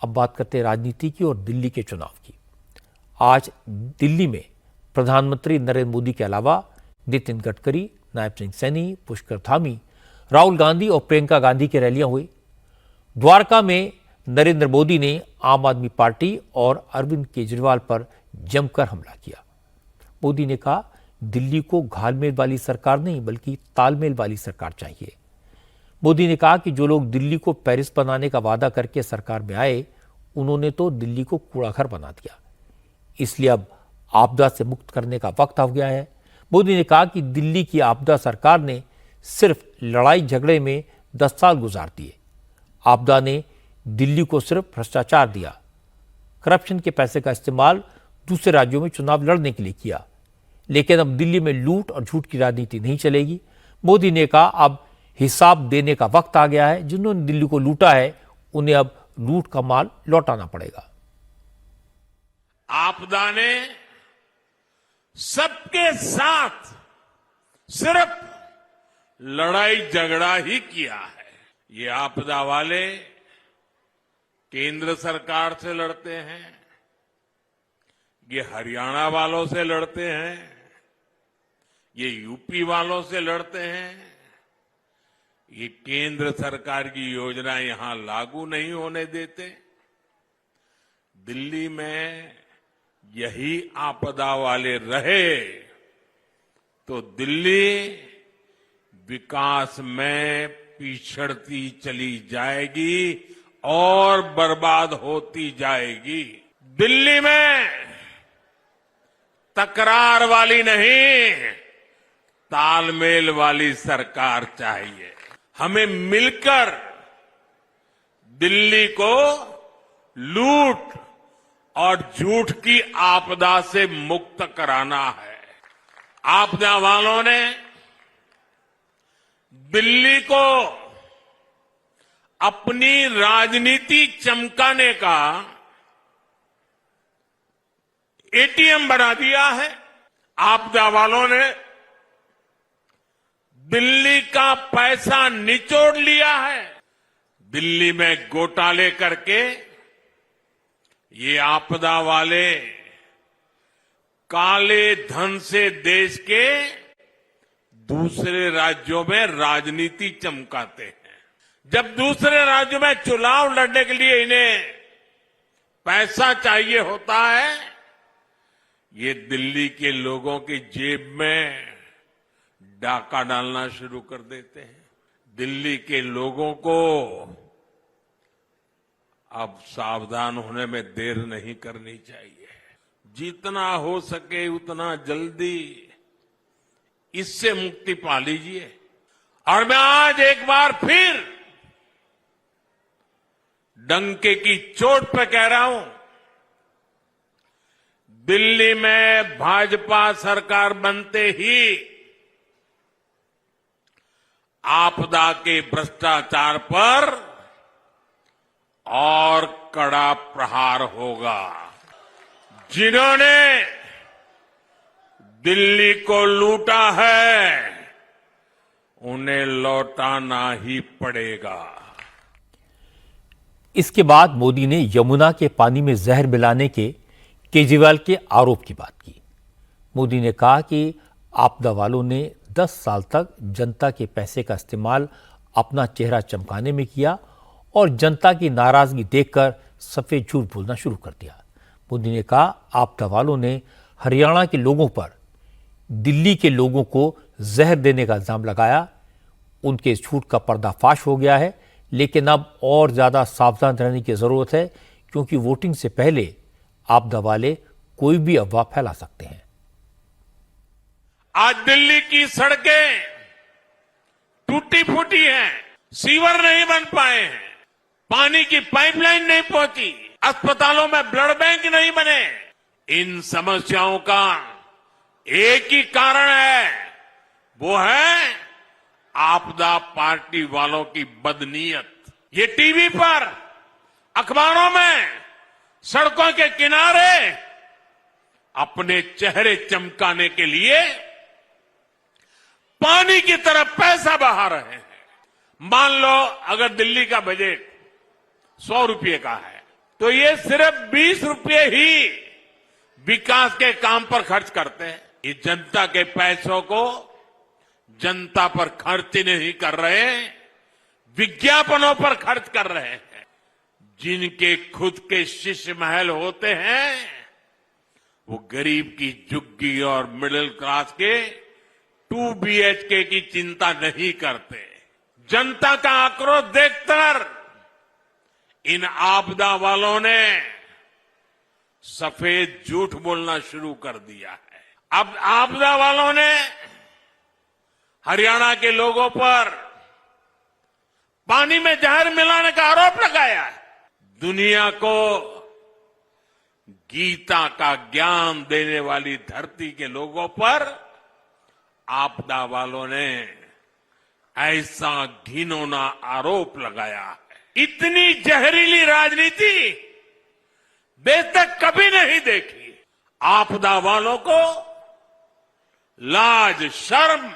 अब बात करते हैं राजनीति की और दिल्ली के चुनाव की। आज दिल्ली में प्रधानमंत्री नरेंद्र मोदी के अलावा नितिन गडकरी, नायब सिंह सैनी, पुष्कर धामी, राहुल गांधी और प्रियंका गांधी की रैलियां हुई। द्वारका में नरेंद्र मोदी ने आम आदमी पार्टी और अरविंद केजरीवाल पर जमकर हमला किया। मोदी ने कहा, दिल्ली को घालमेल वाली सरकार नहीं बल्कि तालमेल वाली सरकार चाहिए। मोदी ने कहा कि जो लोग दिल्ली को पेरिस बनाने का वादा करके सरकार में आए, उन्होंने तो दिल्ली को कूड़ाघर बना दिया। इसलिए अब आपदा से मुक्त करने का वक्त आ गया है। मोदी ने कहा कि दिल्ली की आपदा सरकार ने सिर्फ लड़ाई झगड़े में 10 साल गुजार दिए। आपदा ने दिल्ली को सिर्फ भ्रष्टाचार दिया, करप्शन के पैसे का इस्तेमाल दूसरे राज्यों में चुनाव लड़ने के लिए किया। लेकिन अब दिल्ली में लूट और झूठ की राजनीति नहीं चलेगी। मोदी ने कहा, अब हिसाब देने का वक्त आ गया है। जिन्होंने दिल्ली को लूटा है, उन्हें अब लूट का माल लौटाना पड़ेगा। आपदा ने सबके साथ सिर्फ लड़ाई झगड़ा ही किया है। ये आपदा वाले केंद्र सरकार से लड़ते हैं, ये हरियाणा वालों से लड़ते हैं, ये यूपी वालों से लड़ते हैं। ये केंद्र सरकार की योजना यहां लागू नहीं होने देते। दिल्ली में यही आपदा वाले रहे तो दिल्ली विकास में पिछड़ती चली जाएगी और बर्बाद होती जाएगी। दिल्ली में तकरार वाली नहीं, तालमेल वाली सरकार चाहिए। हमें मिलकर दिल्ली को लूट और झूठ की आपदा से मुक्त कराना है। आपदा वालों ने दिल्ली को अपनी राजनीति चमकाने का एटीएम बना दिया है। आपदा वालों ने दिल्ली का पैसा निचोड़ लिया है। दिल्ली में घोटाले करके ये आपदा वाले काले धन से देश के दूसरे राज्यों में राजनीति चमकाते हैं। जब दूसरे राज्यों में चुनाव लड़ने के लिए इन्हें पैसा चाहिए होता है, ये दिल्ली के लोगों की जेब में डाका डालना शुरू कर देते हैं। दिल्ली के लोगों को अब सावधान होने में देर नहीं करनी चाहिए। जितना हो सके उतना जल्दी इससे मुक्ति पा लीजिए। और मैं आज एक बार फिर डंके की चोट पे कह रहा हूं, दिल्ली में भाजपा सरकार बनते ही आपदा के भ्रष्टाचार पर और कड़ा प्रहार होगा। जिन्होंने दिल्ली को लूटा है, उन्हें लौटाना ही पड़ेगा। इसके बाद मोदी ने यमुना के पानी में जहर मिलाने के केजरीवाल के आरोप की बात की। मोदी ने कहा कि आपदा वालों ने 10 साल तक जनता के पैसे का इस्तेमाल अपना चेहरा चमकाने में किया और जनता की नाराजगी देखकर सफेद झूठ बोलना शुरू कर दिया। मोदी ने कहा, आपदा वालों ने हरियाणा के लोगों पर दिल्ली के लोगों को जहर देने का इल्जाम लगाया। उनके झूठ का पर्दाफाश हो गया है, लेकिन अब और ज्यादा सावधान रहने की जरूरत है, क्योंकि वोटिंग से पहले आपदा वाले कोई भी अफवाह फैला सकते हैं। आज दिल्ली की सड़कें टूटी फूटी हैं, सीवर नहीं बन पाए हैं, पानी की पाइपलाइन नहीं पहुंची, अस्पतालों में ब्लड बैंक नहीं बने। इन समस्याओं का एक ही कारण है, वो है आपदा पार्टी वालों की बदनीयत। ये टीवी पर, अखबारों में, सड़कों के किनारे अपने चेहरे चमकाने के लिए पानी की तरफ पैसा बहा रहे हैं। मान लो अगर दिल्ली का बजट 100 रुपये का है, तो ये सिर्फ 20 रुपये ही विकास के काम पर खर्च करते हैं। ये जनता के पैसों को जनता पर खर्च नहीं कर रहे, विज्ञापनों पर खर्च कर रहे हैं। जिनके खुद के शीश महल होते हैं वो गरीब की झुग्गी और मिडिल क्लास के 2 BHK की चिंता नहीं करते। जनता का आक्रोश देखकर इन आपदा वालों ने सफेद झूठ बोलना शुरू कर दिया है। अब आपदा वालों ने हरियाणा के लोगों पर पानी में जहर मिलाने का आरोप लगाया है। दुनिया को गीता का ज्ञान देने वाली धरती के लोगों पर आपदा वालों ने ऐसा घिनौना आरोप लगाया है। इतनी जहरीली राजनीति देश तक कभी नहीं देखी। आपदा वालों को लाज शर्म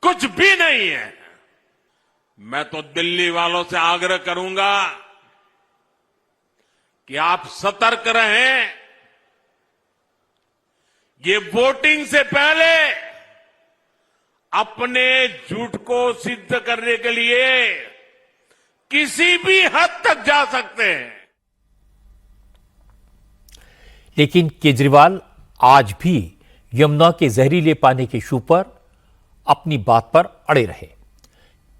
कुछ भी नहीं है। मैं तो दिल्ली वालों से आग्रह करूंगा कि आप सतर्क रहें। ये वोटिंग से पहले अपने झूठ को सिद्ध करने के लिए किसी भी हद तक जा सकते हैं। लेकिन केजरीवाल आज भी यमुना के जहरीले पानी के इशू पर अपनी बात पर अड़े रहे।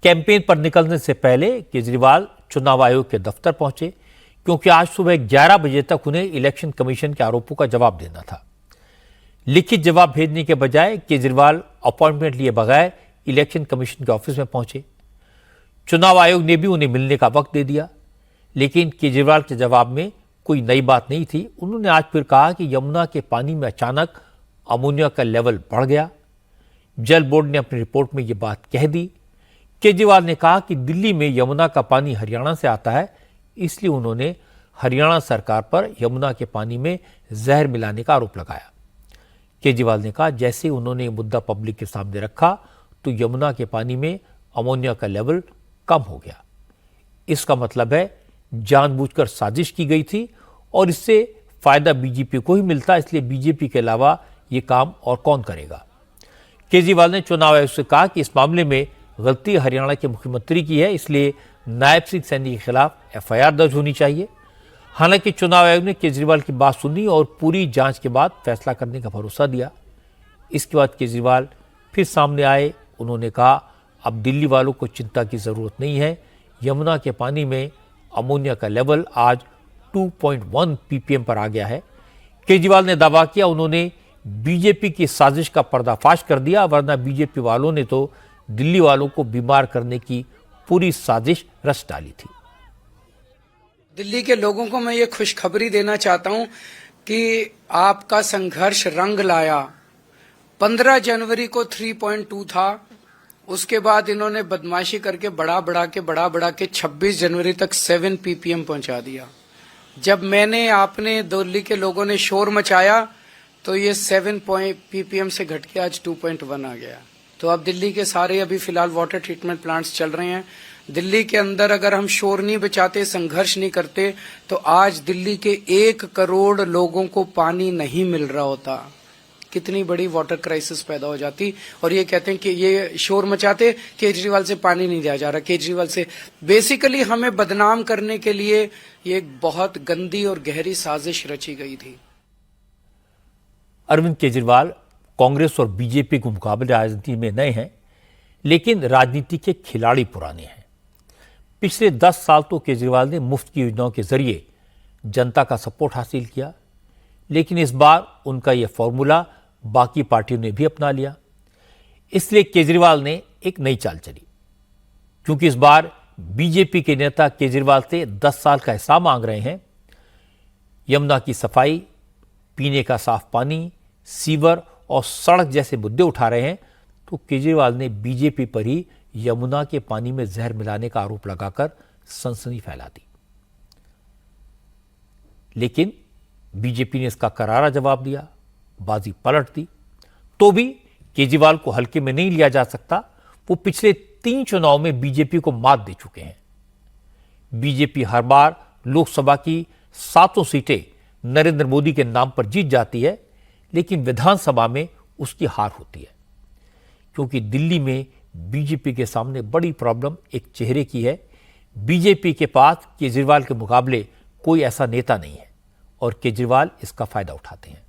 कैंपेन पर निकलने से पहले केजरीवाल चुनाव आयोग के दफ्तर पहुंचे, क्योंकि आज सुबह 11 बजे तक उन्हें इलेक्शन कमीशन के आरोपों का जवाब देना था। लिखित जवाब भेजने के बजाय केजरीवाल अपॉइंटमेंट लिए बगैर इलेक्शन कमीशन के ऑफिस में पहुंचे। चुनाव आयोग ने भी उन्हें मिलने का वक्त दे दिया, लेकिन केजरीवाल के जवाब में कोई नई बात नहीं थी। उन्होंने आज फिर कहा कि यमुना के पानी में अचानक अमोनिया का लेवल बढ़ गया। जल बोर्ड ने अपनी रिपोर्ट में यह बात कह दी। केजरीवाल ने कहा कि दिल्ली में यमुना का पानी हरियाणा से आता है, इसलिए उन्होंने हरियाणा सरकार पर यमुना के पानी में जहर मिलाने का आरोप लगाया। केजरीवाल ने कहा, जैसे उन्होंने ये मुद्दा पब्लिक के सामने रखा तो यमुना के पानी में अमोनिया का लेवल कम हो गया। इसका मतलब है जानबूझकर साजिश की गई थी और इससे फायदा बीजेपी को ही मिलता, इसलिए बीजेपी के अलावा ये काम और कौन करेगा। केजरीवाल ने चुनाव आयोग से कहा कि इस मामले में गलती हरियाणा के मुख्यमंत्री की है, इसलिए नायब सिंह सैनी के खिलाफ एफआईआर दर्ज होनी चाहिए। हालांकि चुनाव आयोग ने केजरीवाल की बात सुनी और पूरी जांच के बाद फैसला करने का भरोसा दिया। इसके बाद केजरीवाल फिर सामने आए। उन्होंने कहा, अब दिल्ली वालों को चिंता की जरूरत नहीं है। यमुना के पानी में अमोनिया का लेवल आज 2.1 ppm पर आ गया है। केजरीवाल ने दावा किया उन्होंने बीजेपी की साजिश का पर्दाफाश कर दिया, वरना बीजेपी वालों ने तो दिल्ली वालों को बीमार करने की पूरी साजिश रच डाली थी। दिल्ली के लोगों को मैं ये खुशखबरी देना चाहता हूं कि आपका संघर्ष रंग लाया। 15 जनवरी को 3.2 था, उसके बाद इन्होंने बदमाशी करके बढ़ा बढ़ा के 26 जनवरी तक 7 ppm पहुंचा दिया। जब मैंने आपने दिल्ली के लोगों ने शोर मचाया तो ये 7 ppm से घट के आज 2.1 आ गया। तो अब दिल्ली के सारे अभी फिलहाल वाटर ट्रीटमेंट प्लांट्स चल रहे हैं। दिल्ली के अंदर अगर हम शोर नहीं बचाते, संघर्ष नहीं करते, तो आज दिल्ली के 1 करोड़ लोगों को पानी नहीं मिल रहा होता। कितनी बड़ी वाटर क्राइसिस पैदा हो जाती। और ये कहते हैं कि ये शोर मचाते, केजरीवाल से पानी नहीं दिया जा रहा, केजरीवाल से। बेसिकली हमें बदनाम करने के लिए ये एक बहुत गंदी और गहरी साजिश रची गई थी। अरविंद केजरीवाल कांग्रेस और बीजेपी के मुकाबले राजनीति में नए हैं, लेकिन राजनीति के खिलाड़ी पुराने हैं। पिछले 10 साल तो केजरीवाल ने मुफ्त की योजनाओं के जरिए जनता का सपोर्ट हासिल किया, लेकिन इस बार उनका यह फॉर्मूला बाकी पार्टियों ने भी अपना लिया। इसलिए केजरीवाल ने एक नई चाल चली, क्योंकि इस बार बीजेपी के नेता केजरीवाल से 10 साल का हिसाब मांग रहे हैं। यमुना की सफाई, पीने का साफ पानी, सीवर और सड़क जैसे मुद्दे उठा रहे हैं, तो केजरीवाल ने बीजेपी पर ही यमुना के पानी में जहर मिलाने का आरोप लगाकर सनसनी फैला दी। लेकिन बीजेपी ने इसका करारा जवाब दिया, बाजी पलट दी। तो भी केजरीवाल को हल्के में नहीं लिया जा सकता। वो पिछले 3 चुनाव में बीजेपी को मात दे चुके हैं। बीजेपी हर बार लोकसभा की 7 सीटें नरेंद्र मोदी के नाम पर जीत जाती है, लेकिन विधानसभा में उसकी हार होती है, क्योंकि दिल्ली में बीजेपी के सामने बड़ी प्रॉब्लम एक चेहरे की है। बीजेपी के पास केजरीवाल के मुकाबले कोई ऐसा नेता नहीं है और केजरीवाल इसका फायदा उठाते हैं।